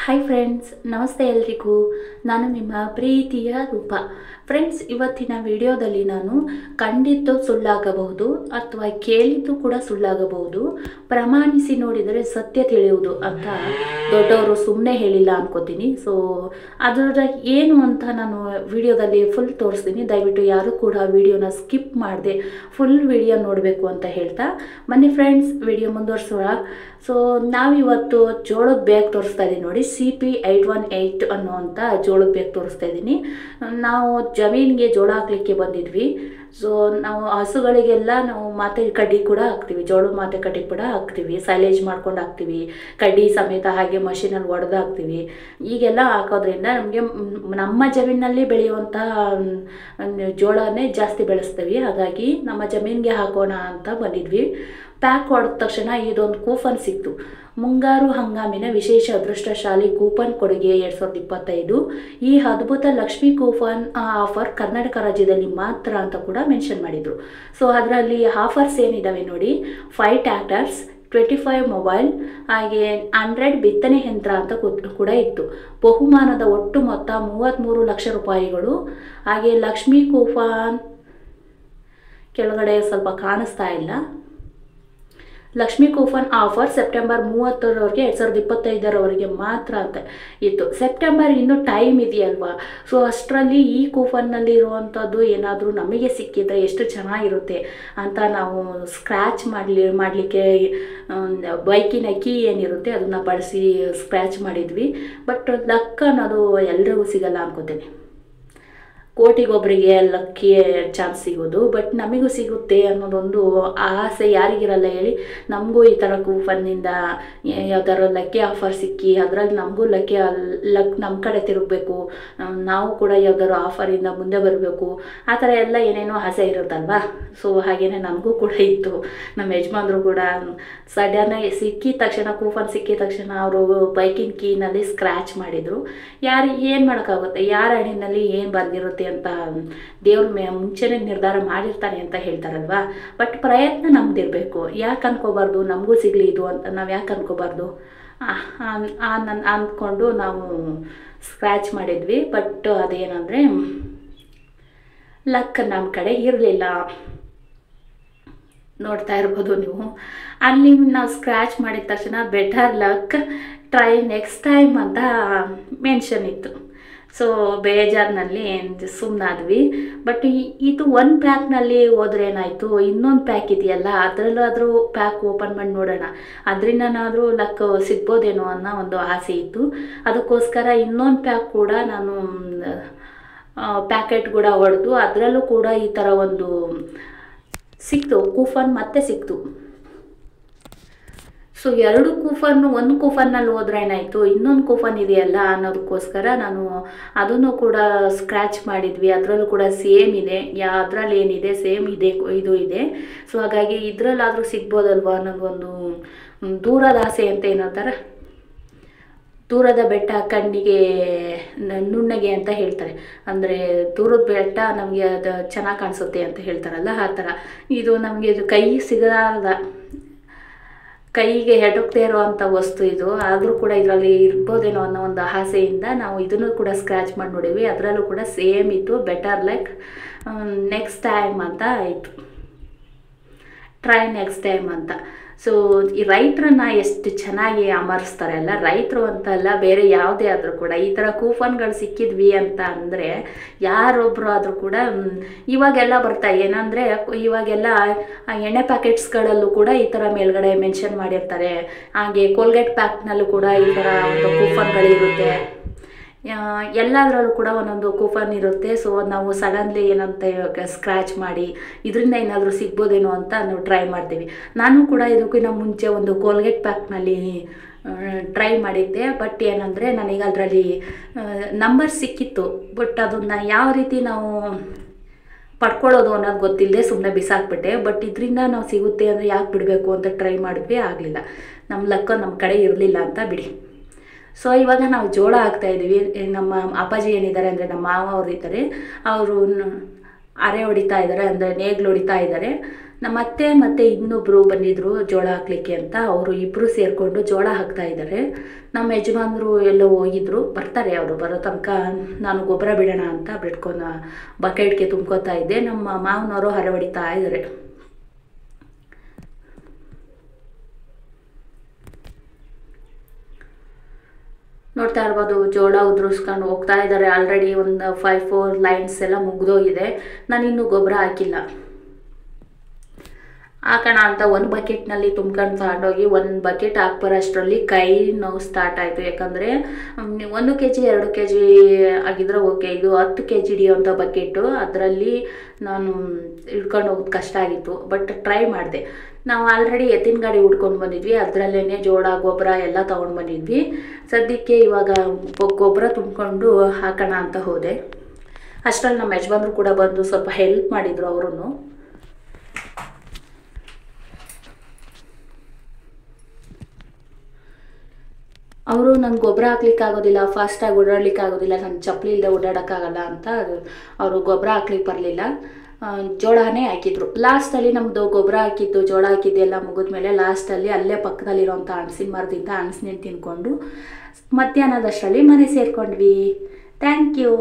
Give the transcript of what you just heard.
Hi friends, ನಮಸ್ತೆ ಎಲ್ರಿಗೂ. ನಾನು ನಿಮ್ಮ ಪ್ರೀತಿಯ ರೂಪ. ಫ್ರೆಂಡ್ಸ್, ಇವತ್ತಿನ ವಿಡಿಯೋದಲ್ಲಿ ನಾನು ಕಂಡಿದ್ದು ಸುಳ್ಳಾಗಬಹುದು ಅಥವಾ ಕೇಳಿದ್ದು ಕೂಡ ಸುಳ್ಳಾಗಬಹುದು, ಪ್ರಮಾಣಿಸಿ ನೋಡಿದರೆ ಸತ್ಯ ತಿಳಿಯುವುದು ಅಂತ ದೊಡ್ಡವರು ಸುಮ್ಮನೆ ಹೇಳಿಲ್ಲ ಅನ್ಕೋತೀನಿ. ಸೊ ಅದರ ಏನು ಅಂತ ನಾನು ವಿಡಿಯೋದಲ್ಲಿ ಫುಲ್ ತೋರಿಸ್ತೀನಿ. ದಯವಿಟ್ಟು ಯಾರು ಕೂಡ ವಿಡಿಯೋನ ಸ್ಕಿಪ್ ಮಾಡದೆ ಫುಲ್ ವಿಡಿಯೋ ನೋಡಬೇಕು ಅಂತ ಹೇಳ್ತಾ ಬನ್ನಿ ಫ್ರೆಂಡ್ಸ್, ವಿಡಿಯೋ ಮುಂದುವರಿಸೋಣ. ಸೊ ನಾವಿವತ್ತು ಜೋಳದ ಬ್ಯಾಗ್ ತೋರಿಸ್ತಾ ಇದ್ದೀನಿ ನೋಡಿ. CP818 ಅನ್ನುವಂಥ ಜೋಳದ ಬ್ಯಾಗ್ ತೋರಿಸ್ತಾ ಇದ್ದೀನಿ. ನಾವು ಜಮೀನಿಗೆ ಜೋಳ ಹಾಕ್ಲಿಕ್ಕೆ ಬಂದಿದ್ವಿ. ಸೊ ನಾವು ಹಸುಗಳಿಗೆಲ್ಲ ನಾವು ಮಾತೆ ಕಡ್ಡಿ ಕೂಡ ಹಾಕ್ತೀವಿ, ಜೋಳದ ಮಾತೆ ಕಡ್ಡಿ ಕೂಡ ಹಾಕ್ತೀವಿ, ಸೈಲೇಜ್ ಮಾಡ್ಕೊಂಡು ಹಾಕ್ತೀವಿ, ಕಡ್ಡಿ ಸಮೇತ ಹಾಗೆ ಮಷೀನಲ್ಲಿ ಒಡೆದು ಹಾಕ್ತೀವಿ. ಈಗೆಲ್ಲ ಹಾಕೋದ್ರಿಂದ ನಮಗೆ ನಮ್ಮ ಜಮೀನಲ್ಲಿ ಬೆಳೆಯುವಂಥ ಜೋಳನೇ ಜಾಸ್ತಿ ಬೆಳೆಸ್ತೀವಿ. ಹಾಗಾಗಿ ನಮ್ಮ ಜಮೀನಿಗೆ ಹಾಕೋಣ ಅಂತ ಬಂದಿದ್ವಿ. ಪ್ಯಾಕ್ ಹೊಡೆದ ತಕ್ಷಣ ಇದೊಂದು ಕೂಪನ್ ಸಿಕ್ತು. ಮುಂಗಾರು ಹಂಗಾಮಿನ ವಿಶೇಷ ಅದೃಷ್ಟಶಾಲಿ ಕೂಪನ್ ಕೊಡುಗೆ 2025. ಈ ಅದ್ಭುತ ಲಕ್ಷ್ಮಿ ಕೂಪನ್ ಆಫರ್ ಕರ್ನಾಟಕ ರಾಜ್ಯದಲ್ಲಿ ಮಾತ್ರ ಅಂತ ಕೂಡ ಮೆನ್ಷನ್ ಮಾಡಿದರು. ಸೊ ಅದರಲ್ಲಿ ಆಫರ್ಸ್ ಏನಿದ್ದಾವೆ ನೋಡಿ. 5 ಟ್ರ್ಯಾಕ್ಟರ್ಸ್, 25 ಮೊಬೈಲ್, ಹಾಗೆ 100 ಬಿತ್ತನೆ ಯಂತ್ರ ಅಂತ ಕೂಡ ಇತ್ತು. ಬಹುಮಾನದ ಒಟ್ಟು ಮೊತ್ತ 33 ಲಕ್ಷ ರೂಪಾಯಿಗಳು. ಹಾಗೆ ಲಕ್ಷ್ಮಿ ಕೂಪನ್ ಕೆಳಗಡೆ ಸ್ವಲ್ಪ ಕಾಣಿಸ್ತಾ ಇಲ್ಲ. ಲಕ್ಷ್ಮಿ ಕೂಪನ್ ಆಫರ್ ಸೆಪ್ಟೆಂಬರ್ 30ರವರೆಗೆ 2025ರವರೆಗೆ ಮಾತ್ರ ಅಂತ ಇತ್ತು. ಸೆಪ್ಟೆಂಬರ್ ಇನ್ನೂ ಟೈಮ್ ಇದೆಯಲ್ವಾ. ಸೊ ಅಷ್ಟರಲ್ಲಿ ಈ ಕೂಪನ್ನಲ್ಲಿ ಇರುವಂಥದ್ದು ಏನಾದರೂ ನಮಗೆ ಸಿಕ್ಕಿದ್ರೆ ಎಷ್ಟು ಚೆನ್ನಾಗಿರುತ್ತೆ ಅಂತ ನಾವು ಸ್ಕ್ರ್ಯಾಚ್ ಮಾಡಲಿಕ್ಕೆ ಬೈಕಿನ ಕೀ ಏನಿರುತ್ತೆ ಅದನ್ನು ಬಳಸಿ ಸ್ಕ್ರ್ಯಾಚ್ ಮಾಡಿದ್ವಿ. ಬಟ್ ಲಕ್ ಅನ್ನೋದು ಎಲ್ರಿಗೂ ಸಿಗಲ್ಲ ಅನ್ಕೋತೇನೆ. ಕೋಟಿಗೊಬ್ಬರಿಗೆ ಲಕ್ಕಿ ಚಾನ್ಸ್ ಸಿಗೋದು, ಬಟ್ ನಮಗೂ ಸಿಗುತ್ತೆ ಅನ್ನೋದೊಂದು ಆಸೆ ಯಾರಿಗಿರಲ್ಲ ಹೇಳಿ. ನಮಗೂ ಈ ಥರ ಕೂಪನ್ನಿಂದ ಯಾವ್ದಾದ್ರು ಲಕ್ಕಿ ಆಫರ್ ಸಿಕ್ಕಿ ಅದರಲ್ಲಿ ನಮಗೂ ಲಕ್ ನಮ್ಮ ಕಡೆ ತಿರುಗಬೇಕು, ನಾವು ಕೂಡ ಯಾವ್ದಾದ್ರು ಆಫರಿಂದ ಮುಂದೆ ಬರಬೇಕು, ಆ ಥರ ಎಲ್ಲ ಏನೇನೋ ಆಸೆ ಇರುತ್ತಲ್ವಾ. ಸೊ ಹಾಗೇನೆ ನನಗೂ ಕೂಡ ಇತ್ತು. ನಮ್ಮ ಯಜಮಾನ್ರು ಕೂಡ ಸಡನ್ನಾಗಿ ಸಿಕ್ಕಿದ ತಕ್ಷಣ, ಕೂಪನ್ ಸಿಕ್ಕಿದ ತಕ್ಷಣ ಅವರು ಬೈಕಿನ ಕೀನಲ್ಲಿ ಸ್ಕ್ರ್ಯಾಚ್ ಮಾಡಿದರು. ಏನು ಮಾಡೋಕ್ಕಾಗುತ್ತೆ, ಯಾರ ಹಣ್ಣಿನಲ್ಲಿ ಏನು ಬಂದಿರುತ್ತೆ ಅಂತ ದೇವ್ರ ಮುಂಚೆನೇ ನಿರ್ಧಾರ ಮಾಡಿರ್ತಾನೆ ಅಂತ ಹೇಳ್ತಾರಲ್ವಾ. ಬಟ್ ಪ್ರಯತ್ನ ನಮ್ದಿರಬೇಕು. ಯಾಕೆ ಅನ್ಕೋಬಾರ್ದು ನಮಗೂ ಸಿಗಲಿ ಇದು ಅಂತ ನಾವು ಯಾಕೆ ಅನ್ಕೋಬಾರ್ದು ಅಂದ್ಕೊಂಡು ನಾವು ಸ್ಕ್ರ್ಯಾಚ್ ಮಾಡಿದ್ವಿ. ಬಟ್ ಅದೇನಂದರೆ ಲಕ್ ನಮ್ಮ ಕಡೆ ಇರಲಿಲ್ಲ. ನೋಡ್ತಾ ಇರ್ಬೋದು ನೀವು. ಅಲ್ಲಿ ನಾವು ಸ್ಕ್ರ್ಯಾಚ್ ಮಾಡಿದ ತಕ್ಷಣ better luck, try next time ಅಂತ ಮೆನ್ಷನ್ ಇತ್ತು. ಸೊ ಬೇಜಾರಿನಲ್ಲಿ ಸುಮ್ಮನಾದ್ವಿ. ಬಟ್ ಇದು ಒಂದು ಪ್ಯಾಕ್ನಲ್ಲಿ ಹೋದ್ರೆ ಏನಾಯಿತು, ಇನ್ನೊಂದು ಪ್ಯಾಕ್ ಇದೆಯಲ್ಲ ಅದರಲ್ಲಾದರೂ ಪ್ಯಾಕ್ ಓಪನ್ ಮಾಡಿ ನೋಡೋಣ, ಅದರಿಂದನಾದರೂ ಲಕ್ ಸಿಗ್ಬೋದೇನೋ ಅನ್ನೋ ಒಂದು ಆಸೆ ಇತ್ತು. ಅದಕ್ಕೋಸ್ಕರ ಇನ್ನೊಂದು ಪ್ಯಾಕ್ ಕೂಡ ನಾನು ಪ್ಯಾಕೆಟ್ ಕೂಡ ಹೊಡೆದು ಅದರಲ್ಲೂ ಕೂಡ ಈ ಥರ ಒಂದು ಸಿಕ್ತು, ಕೂಪನ್ ಮತ್ತೆ ಸಿಕ್ತು. ಸೊ 2 ಕೂಪನ್ನು ಒಂದು ಕೂಪನ್ನಲ್ಲಿ ಹೋದ್ರೆ ಏನಾಯಿತು, ಇನ್ನೊಂದು ಕೂಪನ್ ಇದೆಯಲ್ಲ ಅನ್ನೋದಕ್ಕೋಸ್ಕರ ನಾನು ಅದನ್ನು ಕೂಡ ಸ್ಕ್ರ್ಯಾಚ್ ಮಾಡಿದ್ವಿ. ಅದರಲ್ಲೂ ಕೂಡ ಸೇಮ್ ಇದೆ, ಅದರಲ್ಲಿ ಏನಿದೆ ಸೇಮ್ ಇದೆ, ಇದು ಇದೆ. ಸೊ ಹಾಗಾಗಿ ಇದರಲ್ಲಾದರೂ ಸಿಗ್ಬೋದಲ್ವ ಅನ್ನೋದೊಂದು ದೂರದ ಆಸೆ ಅಂತ ಏನಂತಾರೆ, ದೂರದ ಬೆಟ್ಟ ಕಣ್ಣಿಗೆ ನುಣ್ಣಗೆ ಅಂತ ಹೇಳ್ತಾರೆ. ಅಂದರೆ ದೂರದ ಬೆಟ್ಟ ನಮಗೆ ಅದು ಚೆನ್ನಾಗಿ ಕಾಣಿಸುತ್ತೆ ಅಂತ ಹೇಳ್ತಾರಲ್ಲ, ಆ ಥರ ಇದು ನಮಗೆ ಇದು ಕೈಗೆ ಎಟಕ್ದೇ ಇರೋವಂಥ ವಸ್ತು ಇದು. ಆದರೂ ಕೂಡ ಇದರಲ್ಲಿ ಇರ್ಬೋದೇನೋ ಅನ್ನೋ ಒಂದು ಆಸೆಯಿಂದ ನಾವು ಇದನ್ನು ಕೂಡ ಸ್ಕ್ರ್ಯಾಚ್ ಮಾಡಿ ನೋಡಿದ್ವಿ. ಅದರಲ್ಲೂ ಕೂಡ ಸೇಮ್ ಇತ್ತು, ಬೆಟರ್ ಲೈಕ್ ನೆಕ್ಸ್ಟ್ ಟೈಮ್ ಅಂತ ಆಯಿತು, ಟ್ರೈ ನೆಕ್ಸ್ಟ್ ಟೈಮ್ ಅಂತ. ಸೊ ಈ ರೈತರನ್ನ ಎಷ್ಟು ಚೆನ್ನಾಗಿ ಅಮರಿಸ್ತಾರೆ ಅಲ್ಲ, ರೈತರು ಅಂತ ಅಲ್ಲ, ಬೇರೆ ಯಾವುದೇ ಆದರೂ ಕೂಡ ಈ ಥರ ಕೂಪನ್ಗಳು ಸಿಕ್ಕಿದ್ವಿ ಅಂತ ಅಂದರೆ ಯಾರೊಬ್ಬರು ಆದರೂ ಕೂಡ ಇವಾಗೆಲ್ಲ ಬರ್ತಾ ಏನಂದರೆ ಇವಾಗೆಲ್ಲ ಎಣ್ಣೆ ಪ್ಯಾಕೆಟ್ಸ್ಗಳಲ್ಲೂ ಕೂಡ ಈ ಥರ ಮೇಲ್ಗಡೆ ಮೆನ್ಷನ್ ಮಾಡಿರ್ತಾರೆ. ಹಾಗೆ ಕೋಲ್ಗೇಟ್ ಪ್ಯಾಕ್ನಲ್ಲೂ ಕೂಡ ಈ ಥರ ಒಂದು ಕೂಪನ್ಗಳಿರುತ್ತೆ. ಎಲ್ಲದರಲ್ಲೂ ಕೂಡ ಒಂದೊಂದು ಕೂಪನ್ ಇರುತ್ತೆ. ಸೊ ನಾವು ಸಡನ್ಲಿ ಏನಂತ ಸ್ಕ್ರ್ಯಾಚ್ ಮಾಡಿ ಇದರಿಂದ ಏನಾದರೂ ಸಿಗ್ಬೋದೇನೋ ಅಂತ ನಾವು ಟ್ರೈ ಮಾಡ್ತೀವಿ. ನಾನು ಕೂಡ ಇದಕ್ಕಿಂತ ಮುಂಚೆ ಒಂದು ಕೋಲ್ಗೇಟ್ ಪ್ಯಾಕ್ನಲ್ಲಿ ಟ್ರೈ ಮಾಡಿದ್ದೆ. ಬಟ್ ಏನಂದರೆ ನನಗೆ ಅದರಲ್ಲಿ ನಂಬರ್ ಸಿಕ್ಕಿತ್ತು, ಬಟ್ ಅದನ್ನು ಯಾವ ರೀತಿ ನಾವು ಪಡ್ಕೊಳ್ಳೋದು ಅನ್ನೋದು ಗೊತ್ತಿಲ್ಲದೆ ಸುಮ್ಮನೆ ಬಿಸಾಕ್ಬಿಟ್ಟೆ. ಬಟ್ ಇದರಿಂದ ನಾವು ಸಿಗುತ್ತೆ ಅಂದರೆ ಯಾಕೆ ಬಿಡಬೇಕು ಅಂತ ಟ್ರೈ ಮಾಡಿದ್ವಿ, ಆಗಲಿಲ್ಲ. ನಮ್ಮ ಲಕ್ಕ ನಮ್ಮ ಕಡೆ ಇರಲಿಲ್ಲ ಅಂತ ಬಿಡಿ. ಸೊ ಇವಾಗ ನಾವು ಜೋಳ ಹಾಕ್ತಾಯಿದ್ದೀವಿ. ನಮ್ಮ ಅಪ್ಪಾಜಿ ಏನಿದ್ದಾರೆ ಅಂದರೆ ನಮ್ಮ ಮಾವ ಅವರು ಇದ್ದಾರೆ, ಅವರು ಅರೆ ಹೊಡಿತಾ ಇದ್ದಾರೆ, ಅಂದರೆ ನೇಗ್ಲು ಹೊಡಿತಾ ಇದ್ದಾರೆ. ನಮ್ಮ ಅತ್ತೆ ಮತ್ತು ಇನ್ನೊಬ್ಬರು ಬಂದಿದ್ದರು ಜೋಳ ಹಾಕ್ಲಿಕ್ಕೆ ಅಂತ. ಅವರು ಇಬ್ಬರು ಸೇರಿಕೊಂಡು ಜೋಳ ಹಾಕ್ತಾ ಇದ್ದಾರೆ. ನಮ್ಮ ಯಜಮಾನರು ಎಲ್ಲೋ ಹೋಗಿದ್ರು, ಬರ್ತಾರೆ. ಅವರು ಬರೋ ತನಕ ನಾನು ಗೊಬ್ಬರ ಬಿಡೋಣ ಅಂತ ಬಿಟ್ಕೊಂಡು ಬಕೆಟ್ಗೆ ತುಂಬ್ಕೋತಾ ಇದ್ದೆ. ನಮ್ಮ ಮಾವನವರು ಹರವಡಿತಾ ಇದ್ದಾರೆ. ನೋಡ್ತಾ ಇರ್ಬೋದು, ಜೋಳ ಉದುರಿಸ್ಕೊಂಡು ಹೋಗ್ತಾ ಇದ್ದಾರೆ. ಆಲ್ರೆಡಿ ಒಂದು 5-4 ಲೈನ್ಸ್ ಎಲ್ಲ ಮುಗ್ದೋಗಿದೆ. ನಾನು ಇನ್ನೂ ಗೊಬ್ಬರ ಹಾಕಿಲ್ಲ. ಹಾಕೋಣ ಅಂತ ಒಂದು ಬಕೆಟ್ನಲ್ಲಿ ತುಂಬ್ಕೊಂಡು ತಗೊಂಡೋಗಿ ಒಂದು ಬಕೆಟ್ ಹಾಕ್ಬರೋಷ್ಟರಲ್ಲಿ ಕೈ ನೋವು ಸ್ಟಾರ್ಟ್ ಆಯಿತು. ಯಾಕಂದರೆ 1 kg 2 kg ಆಗಿದ್ರೆ ಓಕೆ, ಇದು 10 kg ಹಿಡಿಯೋಂಥ ಬಕೆಟು. ಅದರಲ್ಲಿ ನಾನು ಹಿಡ್ಕೊಂಡು ಹೋಗೋದು ಕಷ್ಟ ಆಗಿತ್ತು. ಬಟ್ ಟ್ರೈ ಮಾಡಿದೆ. ನಾವು ಆಲ್ರೆಡಿ ಎತ್ತಿನ ಗಾಡಿ ಹುಡ್ಕೊಂಡು ಬಂದಿದ್ವಿ, ಅದರಲ್ಲೇ ಜೋಳ ಗೊಬ್ಬರ ಎಲ್ಲ ತೊಗೊಂಡು ಬಂದಿದ್ವಿ. ಸದ್ಯಕ್ಕೆ ಇವಾಗ ಗೊಬ್ಬರ ತುಂಬಿಕೊಂಡು ಹಾಕೋಣ ಅಂತ ಹೋದೆ. ಅಷ್ಟರಲ್ಲಿ ನಮ್ಮ ಯಜಮಾನರು ಕೂಡ ಬಂದು ಸ್ವಲ್ಪ ಹೆಲ್ಪ್ ಮಾಡಿದರು. ಅವರು ನಂಗೆ ಗೊಬ್ಬರ ಹಾಕ್ಲಿಕ್ಕಾಗೋದಿಲ್ಲ, ಫಾಸ್ಟಾಗಿ ಓಡಾಡ್ಲಿಕ್ಕಾಗೋದಿಲ್ಲ, ನನ್ನ ಚಪ್ಪಲಿ ಇಲ್ಲದೆ ಓಡಾಡೋಕ್ಕಾಗಲ್ಲ ಅಂತ ಅವರು ಗೊಬ್ಬರ ಹಾಕ್ಲಿಕ್ಕೆ ಬರಲಿಲ್ಲ. ಜೋಳನೇ ಹಾಕಿದ್ರು. ಲಾಸ್ಟಲ್ಲಿ ನಮ್ಮದು ಗೊಬ್ಬರ ಹಾಕಿದ್ದು ಜೋಳ ಹಾಕಿದ್ದೆಲ್ಲ ಮುಗಿದ್ಮೇಲೆ ಲಾಸ್ಟಲ್ಲಿ ಅಲ್ಲೇ ಪಕ್ಕದಲ್ಲಿರೋಂಥ ಹಣ್ಸಿನ ಮರದಿಂದ ಹಣ್ಸಿನ ತಿನ್ಕೊಂಡು ಮಧ್ಯಾಹ್ನದಷ್ಟರಲ್ಲಿ ಮನೆ ಸೇರಿಕೊಂಡ್ವಿ. Thank you.